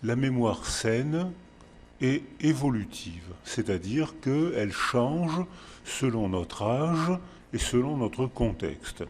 La mémoire saine est évolutive, c'est-à-dire qu'elle change selon notre âge et selon notre contexte,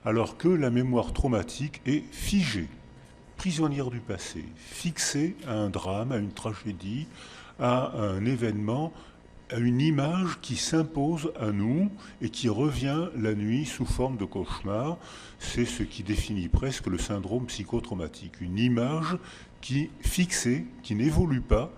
alors que la mémoire traumatique est figée, prisonnière du passé, fixée à un drame, à une tragédie, à un événement, à une image qui s'impose à nous et qui revient la nuit sous forme de cauchemar. C'est ce qui définit presque le syndrome psychotraumatique. Une image qui fixée, qui n'évolue pas,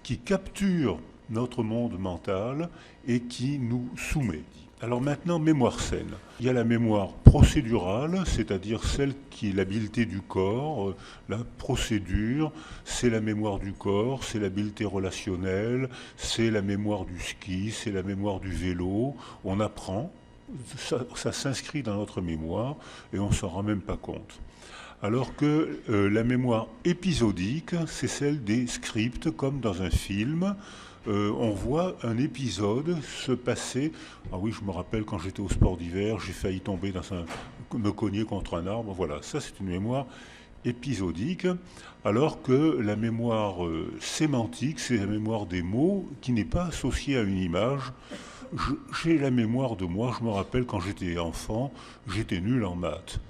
qui capture notre monde mental et qui nous soumet. Alors maintenant, mémoire saine. Il y a la mémoire procédurale, c'est-à-dire celle qui est l'habileté du corps, la procédure, c'est la mémoire du corps, c'est l'habileté relationnelle, c'est la mémoire du ski, c'est la mémoire du vélo. On apprend, ça s'inscrit dans notre mémoire et on ne s'en rend même pas compte. Alors que la mémoire épisodique, c'est celle des scripts, comme dans un film. On voit un épisode se passer. Ah oui, je me rappelle quand j'étais au sport d'hiver, j'ai failli tomber me cogner contre un arbre. Voilà, ça c'est une mémoire épisodique, alors que la mémoire sémantique, c'est la mémoire des mots qui n'est pas associée à une image. J'ai la mémoire de moi, je me rappelle quand j'étais enfant, j'étais nul en maths.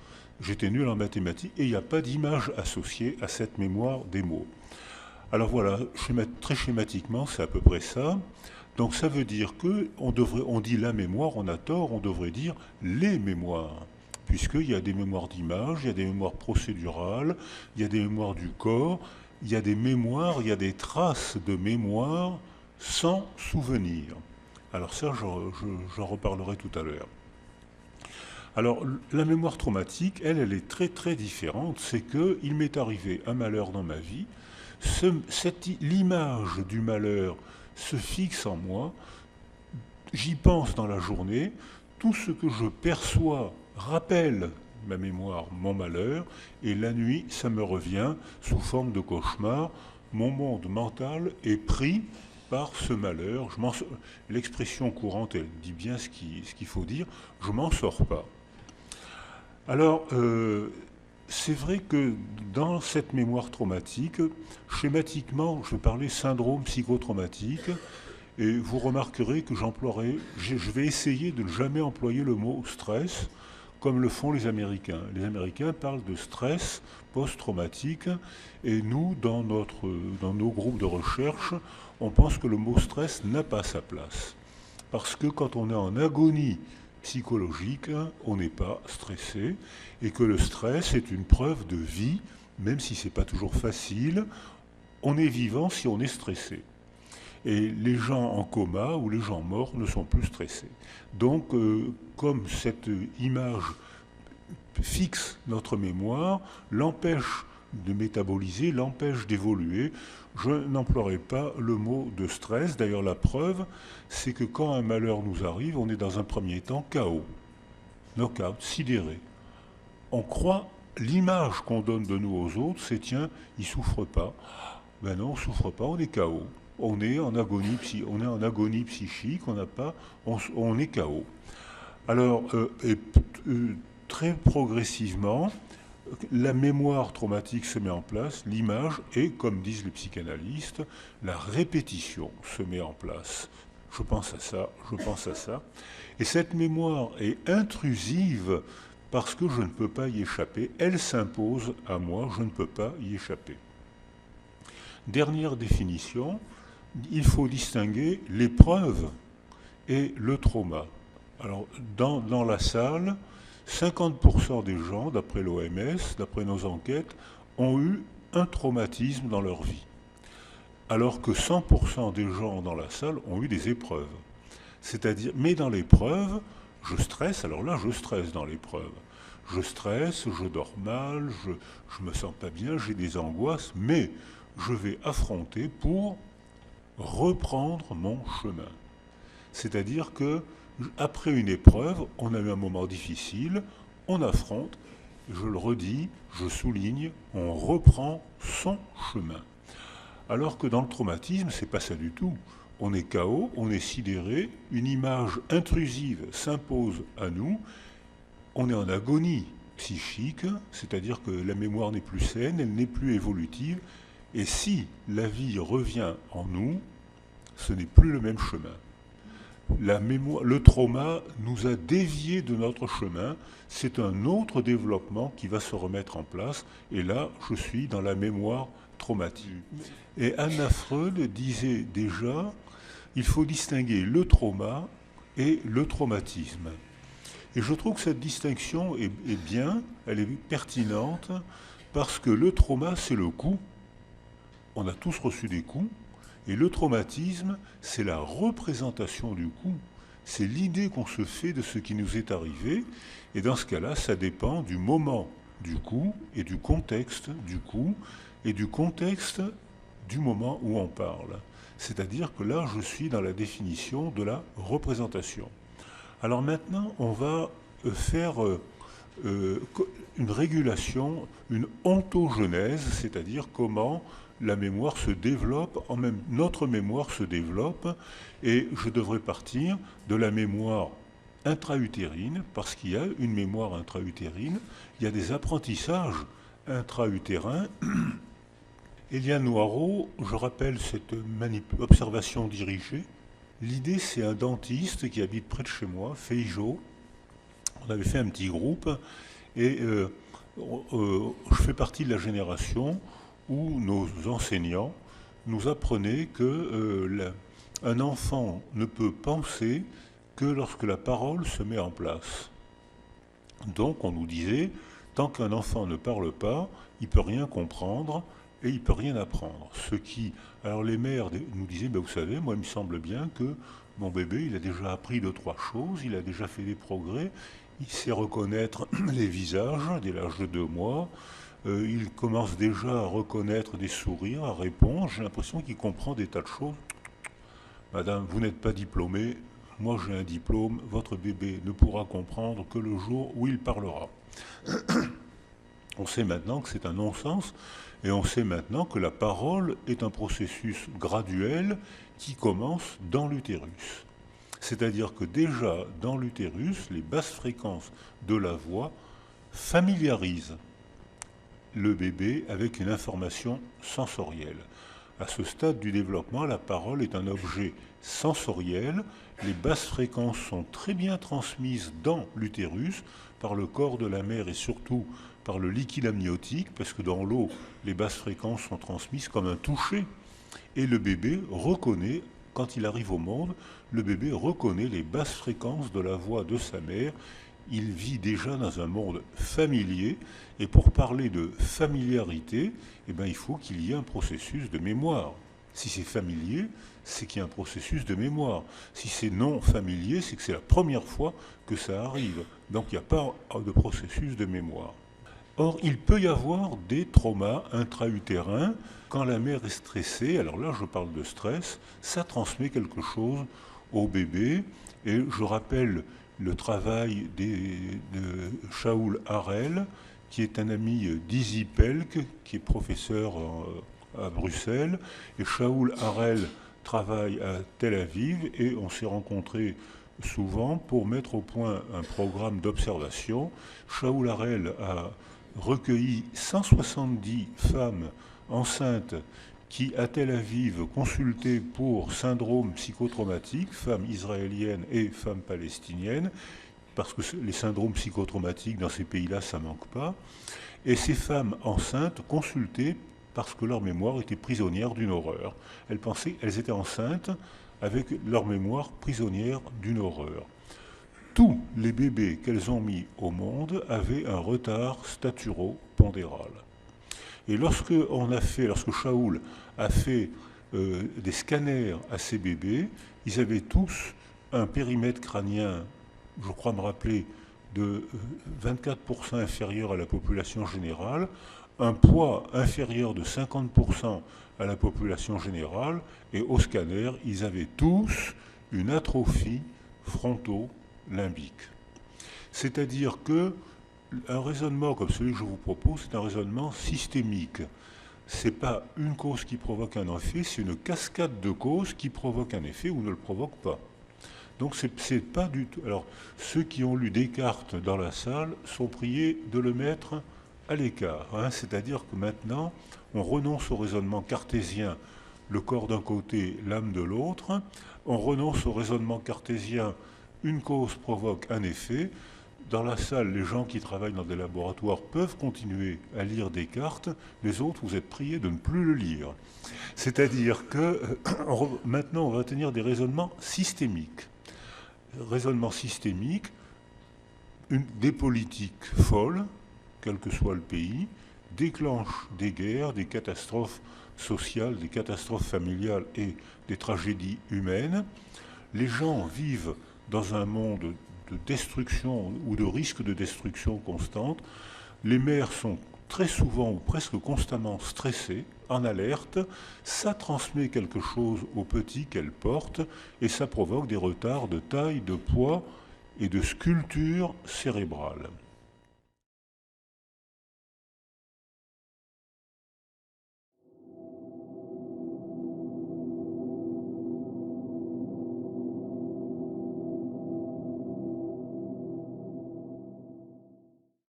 J'étais nul en mathématiques et il n'y a pas d'image associée à cette mémoire des mots. Alors voilà, très schématiquement, c'est à peu près ça. Donc ça veut dire que on dit la mémoire, on a tort, on devrait dire les mémoires. Puisqu'il y a des mémoires d'image, il y a des mémoires procédurales, il y a des mémoires du corps, il y a des mémoires, il y a des traces de mémoire sans souvenir. Alors ça, j'en reparlerai tout à l'heure. Alors, la mémoire traumatique, elle est très très différente. C'est que il m'est arrivé un malheur dans ma vie. L'image du malheur se fixe en moi. J'y pense dans la journée. Tout ce que je perçois rappelle ma mémoire, mon malheur. Et la nuit, ça me revient sous forme de cauchemar. Mon monde mental est pris par ce malheur. L'expression courante, elle dit bien ce qu'il faut dire. Je m'en sors pas. Alors, c'est vrai que dans cette mémoire traumatique, schématiquement, je parlais syndrome psychotraumatique, et vous remarquerez que je vais essayer de ne jamais employer le mot stress, comme le font les Américains. Les Américains parlent de stress post-traumatique, et nous, dans nos groupes de recherche, on pense que le mot stress n'a pas sa place. Parce que quand on est en agonie psychologique, on n'est pas stressé, et que le stress est une preuve de vie, même si ce n'est pas toujours facile. On est vivant si on est stressé. Et les gens en coma ou les gens morts ne sont plus stressés. Donc, comme cette image fixe notre mémoire, l'empêche de métaboliser, l'empêche d'évoluer. Je n'emploierai pas le mot de stress. D'ailleurs, la preuve, c'est que quand un malheur nous arrive, on est dans un premier temps KO, knock-out, sidéré. On croit, l'image qu'on donne de nous aux autres, c'est tiens, il souffre pas. Ben non, on souffre pas, on est KO. On est en agonie psychique, on est KO. Alors, très progressivement, la mémoire traumatique se met en place, l'image et, comme disent les psychanalystes, la répétition se met en place. Je pense à ça, je pense à ça. Et cette mémoire est intrusive parce que je ne peux pas y échapper. Elle s'impose à moi, je ne peux pas y échapper. Dernière définition, il faut distinguer l'épreuve et le trauma. Alors, dans la salle, 50% des gens, d'après l'OMS, d'après nos enquêtes, ont eu un traumatisme dans leur vie. Alors que 100% des gens dans la salle ont eu des épreuves. C'est-à-dire, mais dans l'épreuve, je stresse, alors là, je stresse dans l'épreuve. Je stresse, je dors mal, je me sens pas bien, j'ai des angoisses, mais je vais affronter pour reprendre mon chemin. C'est-à-dire que après une épreuve, on a eu un moment difficile, on affronte, je le redis, je souligne, on reprend son chemin. Alors que dans le traumatisme, c'est pas ça du tout. On est KO, on est sidéré, une image intrusive s'impose à nous, on est en agonie psychique, c'est-à-dire que la mémoire n'est plus saine, elle n'est plus évolutive, Et si la vie revient en nous, ce n'est plus le même chemin. Le trauma nous a déviés de notre chemin, c'est un autre développement qui va se remettre en place, et là, je suis dans la mémoire traumatique. Et Anna Freud disait déjà, il faut distinguer le trauma et le traumatisme. Et je trouve que cette distinction est bien, elle est pertinente, parce que le trauma, c'est le coup. On a tous reçu des coups, et le traumatisme, c'est la représentation du coup. C'est l'idée qu'on se fait de ce qui nous est arrivé, et dans ce cas-là, ça dépend du moment du coup, et du contexte du coup, et du contexte du moment où on parle. C'est-à-dire que là, je suis dans la définition de la représentation. Alors maintenant, on va faire une régulation, une ontogenèse, c'est-à-dire comment la mémoire se développe, notre mémoire se développe, et je devrais partir de la mémoire intra-utérine, parce qu'il y a une mémoire intra-utérine, il y a des apprentissages intra-utérins. Eliane Noireau, je rappelle cette observation dirigée. L'idée, c'est un dentiste qui habite près de chez moi, Feijo. On avait fait un petit groupe, et je fais partie de la génération où nos enseignants nous apprenaient que un enfant ne peut penser que lorsque la parole se met en place. Donc on nous disait, tant qu'un enfant ne parle pas, il ne peut rien comprendre et il ne peut rien apprendre. Alors les mères nous disaient, ben vous savez, moi il me semble bien que mon bébé, il a déjà appris 2-3 choses, il a déjà fait des progrès, il sait reconnaître les visages dès l'âge de 2 mois, il commence déjà à reconnaître des sourires, à répondre. J'ai l'impression qu'il comprend des tas de choses. Madame, vous n'êtes pas diplômée, moi j'ai un diplôme, votre bébé ne pourra comprendre que le jour où il parlera. On sait maintenant que c'est un non-sens, et on sait maintenant que la parole est un processus graduel qui commence dans l'utérus. C'est-à-dire que déjà dans l'utérus, les basses fréquences de la voix familiarisent le bébé avec une information sensorielle. À ce stade du développement, la parole est un objet sensoriel. Les basses fréquences sont très bien transmises dans l'utérus par le corps de la mère et surtout par le liquide amniotique, parce que dans l'eau, les basses fréquences sont transmises comme un toucher. Et le bébé reconnaît, quand il arrive au monde, le bébé reconnaît les basses fréquences de la voix de sa mère. Il vit déjà dans un monde familier, et pour parler de familiarité, il faut qu'il y ait un processus de mémoire. Si c'est familier, c'est qu'il y a un processus de mémoire. Si c'est non familier, c'est que c'est la première fois que ça arrive. Donc il n'y a pas de processus de mémoire. Or, il peut y avoir des traumas intra-utérins. Quand la mère est stressée, alors là je parle de stress, ça transmet quelque chose au bébé. Et je rappelle le travail de Shaul Harel, qui est un ami d'Izzy Pelk, qui est professeur à Bruxelles. Et Shaul Harel travaille à Tel Aviv, et on s'est rencontrés souvent pour mettre au point un programme d'observation. Shaul Harel a recueilli 170 femmes enceintes qui, à Tel Aviv, consultaient pour syndrome psychotraumatique, femmes israéliennes et femmes palestiniennes, parce que les syndromes psychotraumatiques dans ces pays-là, ça ne manque pas. Et ces femmes enceintes consultaient parce que leur mémoire était prisonnière d'une horreur. Elles pensaient qu'elles étaient enceintes avec leur mémoire prisonnière d'une horreur. Tous les bébés qu'elles ont mis au monde avaient un retard staturo-pondéral. Et lorsque Shaul a fait des scanners à ces bébés, ils avaient tous un périmètre crânien, je crois me rappeler, de 24% inférieur à la population générale, un poids inférieur de 50% à la population générale, et au scanner, ils avaient tous une atrophie fronto-limbique. C'est-à-dire que un raisonnement comme celui que je vous propose, c'est un raisonnement systémique. Ce n'est pas une cause qui provoque un effet, c'est une cascade de causes qui provoquent un effet ou ne le provoquent pas. Donc c'est pas du tout. Alors, ceux qui ont lu Descartes dans la salle sont priés de le mettre à l'écart, hein. C'est-à-dire que maintenant, on renonce au raisonnement cartésien, le corps d'un côté, l'âme de l'autre. On renonce au raisonnement cartésien, une cause provoque un effet. Dans la salle, les gens qui travaillent dans des laboratoires peuvent continuer à lire Descartes. Les autres, vous êtes priés de ne plus le lire. C'est-à-dire que maintenant, on va tenir des raisonnements systémiques. Raisonnement systémique, des politiques folles, quel que soit le pays, déclenchent des guerres, des catastrophes sociales, des catastrophes familiales et des tragédies humaines. Les gens vivent dans un monde de destruction ou de risque de destruction constante. Les mères sont très souvent ou presque constamment stressées, en alerte. Ça transmet quelque chose aux petits qu'elles portent et ça provoque des retards de taille, de poids et de sculpture cérébrale.